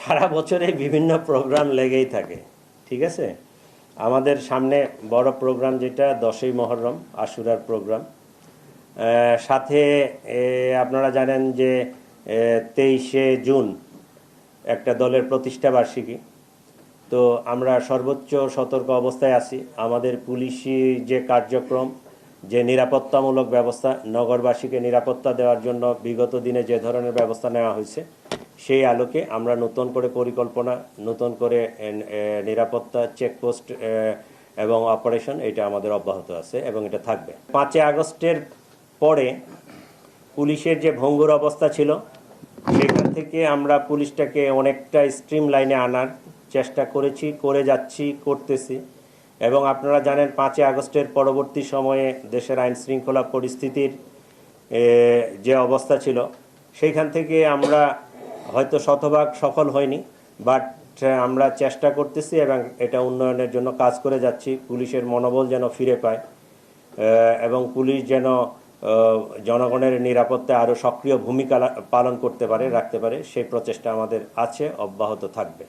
সারা বছরে বিভিন্ন প্রোগ্রাম লেগেই থাকে, ঠিক আছে। আমাদের সামনে বড় প্রোগ্রাম যেটা 10ই মহররম আশুরার প্রোগ্রাম, সাথে আপনারা জানেন যে 23শে জুন একটা দলের প্রতিষ্ঠা বার্ষিকী। তো আমরা সর্বোচ্চ সতর্ক অবস্থায় আছি। আমাদের পুলিশি যে কার্যক্রম, যে নিরাপত্তামূলক ব্যবস্থা, নগরবাসীকে নিরাপত্তা দেওয়ার জন্য বিগত দিনে যে ধরনের ব্যবস্থা নেওয়া হয়েছে, সেই আলোকে আমরা নতুন করে পরিকল্পনা, নতুন করে নিরাপত্তা চেকপোস্ট এবং অপারেশন এটা আমাদের অব্যাহত আছে এবং এটা থাকবে। 5 আগস্টের পরে পুলিশের যে ভঙ্গুর অবস্থা ছিল, সেখান থেকে আমরা পুলিশটাকে অনেকটা স্ট্রিম লাইনে আনার চেষ্টা করেছি, করে যাচ্ছি, করতেছি। এবং আপনারা জানেন 5 আগস্টের পরবর্তী সময়ে দেশের আইন শৃঙ্খলা পরিস্থিতির যে অবস্থা ছিল, সেইখান থেকে আমরা হয়তো শতভাগ সফল হয়নি, বাট আমরা চেষ্টা করতেছি এবং এটা উন্নয়নের জন্য কাজ করে যাচ্ছি। পুলিশের মনোবল যেন ফিরে পায় এবং পুলিশ যেন জনগণের নিরাপত্তায় আরও সক্রিয় ভূমিকা পালন করতে পারে, রাখতে পারে, সেই প্রচেষ্টা আমাদের আছে, অব্যাহত থাকবে।